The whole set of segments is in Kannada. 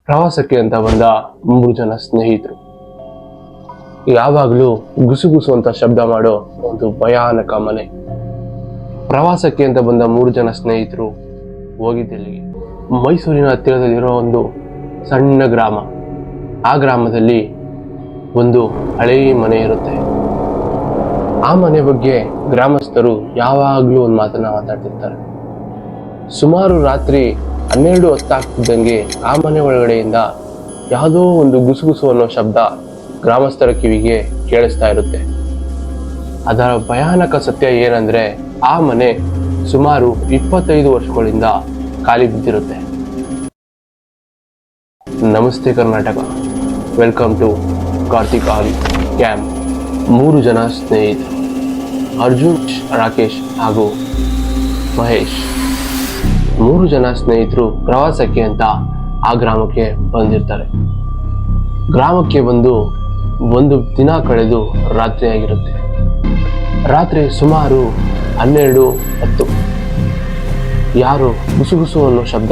ಪ್ರವಾಸಕ್ಕೆ ಅಂತ ಬಂದ 3 ಜನ ಸ್ನೇಹಿತರು ಯಾವಾಗಲೂ ಗುಸುಗುಸು ಅಂತ ಶಬ್ದ ಮಾಡೋ ಒಂದು ಭಯಾನಕ ಮನೆ. ಪ್ರವಾಸಕ್ಕೆ ಅಂತ ಬಂದ 3 ಜನ ಸ್ನೇಹಿತರು ಹೋಗಿದ್ದೆಲ್ಲಿಗೆ? ಮೈಸೂರಿನ ಹತ್ತಿರದಲ್ಲಿರೋ ಒಂದು ಸಣ್ಣ ಗ್ರಾಮ. ಆ ಗ್ರಾಮದಲ್ಲಿ ಒಂದು ಹಳೆಯ ಮನೆ ಇರುತ್ತೆ. ಆ ಮನೆ ಬಗ್ಗೆ ಗ್ರಾಮಸ್ಥರು ಯಾವಾಗಲೂ ಒಂದು ಮಾತನ್ನ ಮಾತಾಡ್ತಿರ್ತಾರೆ. ಸುಮಾರು ರಾತ್ರಿ 12 ಆಗ್ತಿದ್ದಂಗೆ ಆ ಮನೆ ಒಳಗಡೆಯಿಂದ ಯಾವುದೋ ಒಂದು ಗುಸುಗುಸು ಅನ್ನೋ ಶಬ್ದ ಗ್ರಾಮಸ್ಥರ ಕಿವಿಗೆ ಕೇಳಿಸ್ತಾ ಇರುತ್ತೆ. ಅದರ ಭಯಾನಕ ಸತ್ಯ ಏನಂದ್ರೆ ಆ ಮನೆ ಸುಮಾರು 25 ವರ್ಷಗಳಿಂದ ಖಾಲಿ ಬಿದ್ದಿರುತ್ತೆ. ನಮಸ್ತೆ ಕರ್ನಾಟಕ, ವೆಲ್ಕಮ್ ಟು ಕಾರ್ತಿಕ್ ಆಲಿ ಕ್ಯಾಂಪ್. 3 ಜನ ಸ್ನೇಹಿತರು, ಅರ್ಜುನ್, ರಾಕೇಶ್ ಹಾಗೂ ಮಹೇಶ್. 3 ಜನ ಸ್ನೇಹಿತರು ಪ್ರವಾಸಕ್ಕೆ ಅಂತ ಆ ಗ್ರಾಮಕ್ಕೆ ಬಂದಿರ್ತಾರೆ. ಗ್ರಾಮಕ್ಕೆ ಬಂದು ಒಂದು ದಿನ ಕಳೆದು ರಾತ್ರಿ ಆಗಿರುತ್ತೆ. ರಾತ್ರಿ ಸುಮಾರು 12:10 ಯಾರು ಗುಸುಗುಸು ಅನ್ನೋ ಶಬ್ದ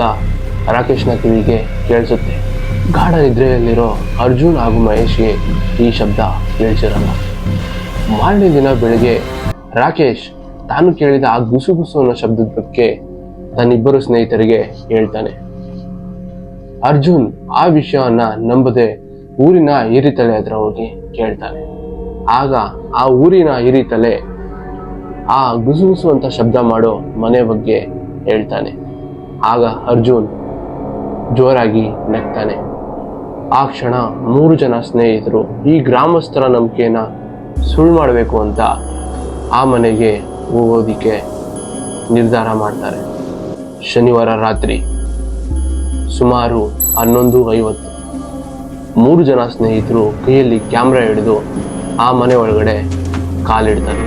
ರಾಕೇಶ್ನ ಕಿವಿಗೆ ಕೇಳಿಸುತ್ತೆ. ಗಾಢ ನಿದ್ರೆಯಲ್ಲಿರೋ ಅರ್ಜುನ್ ಹಾಗೂ ಮಹೇಶ್ಗೆ ಈ ಶಬ್ದ ಕೇಳಿಸಿರಲ್ಲ. ಮಾರನೇ ದಿನ ಬೆಳಗ್ಗೆ ರಾಕೇಶ್ ತಾನು ಕೇಳಿದ ಆ ಗುಸುಗುಸು ಅನ್ನೋ ಶಬ್ದದ ಬಗ್ಗೆ ತನ್ನಿಬ್ಬರು ಸ್ನೇಹಿತರಿಗೆ ಹೇಳ್ತಾನೆ. ಅರ್ಜುನ್ ಆ ವಿಷಯವನ್ನ ನಂಬದೆ ಊರಿನ ಹಿರಿತಲೆ ಹತ್ರ ಹೋಗಿ ಕೇಳ್ತಾನೆ. ಆಗ ಆ ಊರಿನ ಹಿರಿತಲೆ ಆ ಗುಸುಗುಸು ಅಂತ ಶಬ್ದ ಮಾಡೋ ಮನೆ ಬಗ್ಗೆ ಹೇಳ್ತಾನೆ. ಆಗ ಅರ್ಜುನ್ ಜೋರಾಗಿ ನಗ್ತಾನೆ. ಆ ಕ್ಷಣ 3 ಜನ ಸ್ನೇಹಿತರು ಈ ಗ್ರಾಮಸ್ಥರ ನಂಬಿಕೆನ ಸುಳ್ಳು ಮಾಡಬೇಕು ಅಂತ ಆ ಮನೆಗೆ ಹೋಗೋದಿಕ್ಕೆ ನಿರ್ಧಾರ ಮಾಡ್ತಾರೆ. ಶನಿವಾರ ರಾತ್ರಿ ಸುಮಾರು 11:50 3 ಜನ ಸ್ನೇಹಿತರು ಕೈಯಲ್ಲಿ ಕ್ಯಾಮ್ರಾ ಹಿಡಿದು ಆ ಮನೆ ಒಳಗಡೆ ಕಾಲಿಡ್ತಾರೆ.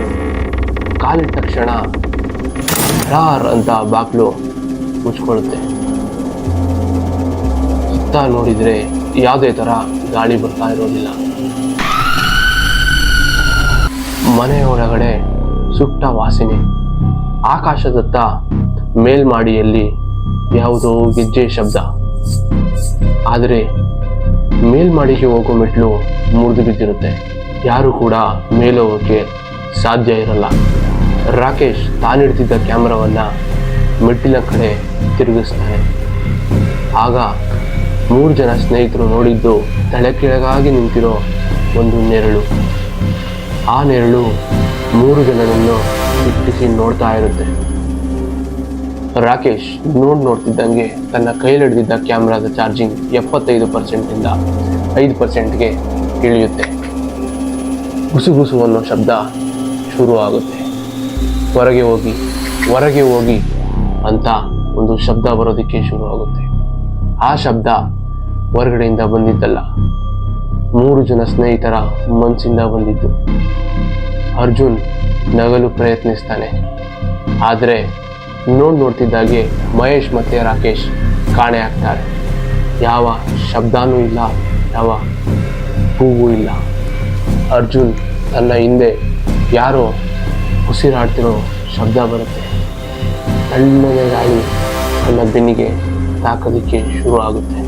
ಕಾಲಿಟ್ಟ ತಕ್ಷಣ ರಾರ್ ಅಂತ ಬಾಗ್ಲು ಮುಚ್ಕೊಳ್ಳುತ್ತೆ. ಸುತ್ತ ನೋಡಿದ್ರೆ ಯಾವುದೇ ತರ ಗಾಳಿ ಬರ್ತಾ ಇರೋದಿಲ್ಲ. ಮನೆ ಒಳಗಡೆ ಸುಟ್ಟ ವಾಸನೆ. ಆಕಾಶದತ್ತ ಮೇಲ್ಮಾಡಿಯಲ್ಲಿ ಯಾವುದೋ ಗೆಜ್ಜೆ ಶಬ್ದ. ಆದರೆ ಮೇಲ್ಮಾಡಿಗೆ ಹೋಗೋ ಮೆಟ್ಲು ಮುರಿದು ಬಿದ್ದಿರುತ್ತೆ. ಯಾರು ಕೂಡ ಮೇಲೆ ಹೋಗೋಕ್ಕೆ ಸಾಧ್ಯ ಇರಲ್ಲ. ರಾಕೇಶ್ ತಾನಿಡ್ತಿದ್ದ ಕ್ಯಾಮ್ರಾವನ್ನ ಮೆಟ್ಟಿನ ಕಡೆ ತಿರುಗಿಸ್ತಾನೆ. ಆಗ 3 ಜನ ಸ್ನೇಹಿತರು ನೋಡಿದ್ದು ತಲೆ ಕೆಳಗಾಗಿ ನಿಂತಿರೋ ಒಂದು ನೆರಳು. ಆ ನೆರಳು 3 ಜನರನ್ನು ದಿಟ್ಟಿಸಿ ನೋಡ್ತಾ ಇರುತ್ತೆ. ರಾಕೇಶ್ ನೋಡ್ತಿದ್ದಂಗೆ ತನ್ನ ಕೈಲಿಡಿದಿದ್ದ ಕ್ಯಾಮ್ರಾದ ಚಾರ್ಜಿಂಗ್ 75% 5%ಗೆ ಇಳಿಯುತ್ತೆ. ಗುಸುಗುಸು ಅನ್ನೋ ಶಬ್ದ ಶುರು ಆಗುತ್ತೆ. ಹೊರಗೆ ಹೋಗಿ ಅಂತ ಒಂದು ಶಬ್ದ ಬರೋದಕ್ಕೆ ಶುರು ಆಗುತ್ತೆ. ಆ ಶಬ್ದ ಹೊರಗಡೆಯಿಂದ ಬಂದಿದ್ದಲ್ಲ, 3 ಜನ ಸ್ನೇಹಿತರ ಮನಸ್ಸಿಂದ ಬಂದಿದ್ದು. ಅರ್ಜುನ್ ನಗಲು ಪ್ರಯತ್ನಿಸ್ತಾನೆ. ಆದರೆ ನೋಡ್ತಿದ್ದಾಗೆ ಮಹೇಶ್ ಮತ್ತೆ ರಾಕೇಶ್ ಕಾಣೆ ಆಗ್ತಾರೆ. ಯಾವ ಶಬ್ದನೂ ಇಲ್ಲ, ಯಾವ ಹೂವು ಇಲ್ಲ. ಅರ್ಜುನ್ ತನ್ನ ಹಿಂದೆ ಯಾರೋ ಉಸಿರಾಡ್ತಿರೋ ಶಬ್ದ ಬರುತ್ತೆ. ತಣ್ಣನೆ ಗಾಳಿ ತನ್ನ ಬೆನ್ನಿಗೆ ತಾಕೋದಿಕ್ಕೆ ಶುರು ಆಗುತ್ತೆ.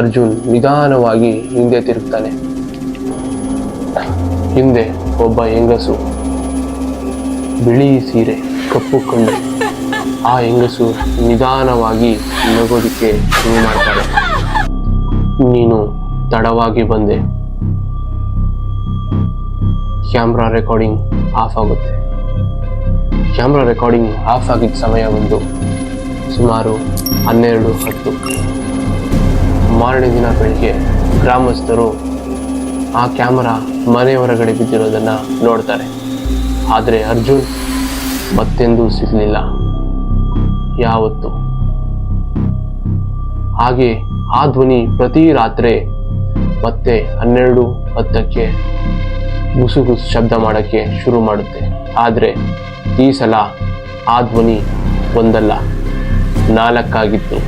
ಅರ್ಜುನ್ ನಿಧಾನವಾಗಿ ಹಿಂದೆ ತಿರುಗ್ತಾನೆ. ಹಿಂದೆ ಒಬ್ಬ ಹೆಂಗಸು, ಬಿಳಿ ಸೀರೆ, ಕಪ್ಪು ಕಣ್ಣು. ಆ ಹೆಂಗಸು ನಿಧಾನವಾಗಿ ನಗೋದಿಕ್ಕೆ ಶುರು ಮಾಡ್ತಾಳೆ. ನೀನು ತಡವಾಗಿ ಬಂದೆ. ಕ್ಯಾಮ್ರಾ ರೆಕಾರ್ಡಿಂಗ್ ಆಫ್ ಆಗುತ್ತೆ. ಕ್ಯಾಮ್ರಾ ರೆಕಾರ್ಡಿಂಗ್ ಆಫ್ ಆಗಿದ್ದ ಸಮಯ ಬಂದು ಸುಮಾರು 12:10. ಮಾರನೇ ದಿನ ಬೆಳಿಗ್ಗೆ ಗ್ರಾಮಸ್ಥರು ಆ ಕ್ಯಾಮರಾ ಮನೆ ಹೊರಗಡೆ ಬಿದ್ದಿರೋದನ್ನ ನೋಡ್ತಾರೆ. ಆದರೆ ಅರ್ಜುನ್ ಮತ್ತೆಂದೂ ಸಿಗಲಿಲ್ಲ ಯಾವತ್ತು. ಹಾಗೆ ಆ ಧ್ವನಿ ಪ್ರತಿ ರಾತ್ರಿ ಮತ್ತೆ 12:10ಕ್ಕೆ ಗುಸುಗುಸು ಶಬ್ದ ಮಾಡೋಕ್ಕೆ ಶುರು ಮಾಡುತ್ತೆ. ಆದರೆ ಈ ಸಲ ಆ ಧ್ವನಿ ಒಂದಲ್ಲ 4 ಆಗಿತ್ತು.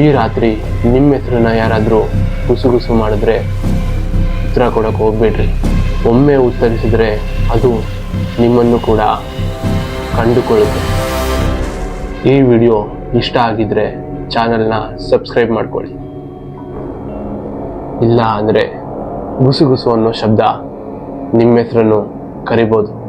ಈ ರಾತ್ರಿ ನಿಮ್ಮ ಹೆಸರನ್ನ ಯಾರಾದರೂ ಗುಸುಗುಸು ಮಾಡಿದ್ರೆ ಉತ್ತರ ಕೊಡೋಕೆ ಹೋಗ್ಬೇಡ್ರಿ. ಒಮ್ಮೆ ಉತ್ತರಿಸಿದ್ರೆ ಅದು ನಿಮ್ಮನ್ನು ಕೂಡ ಕಂಡುಕೊಳ್ಳುತ್ತೆ. ಈ ವಿಡಿಯೋ ಇಷ್ಟ ಆಗಿದ್ರೆ ಚಾನಲ್ನ ಸಬ್ಸ್ಕ್ರೈಬ್ ಮಾಡ್ಕೊಳ್ಳಿ. ಇಲ್ಲ ಅಂದರೆ ಗುಸು ಗುಸು ಅನ್ನೋ ಶಬ್ದ ನಿಮ್ಮ ಹೆಸರನ್ನು ಕರಿಬೋದು.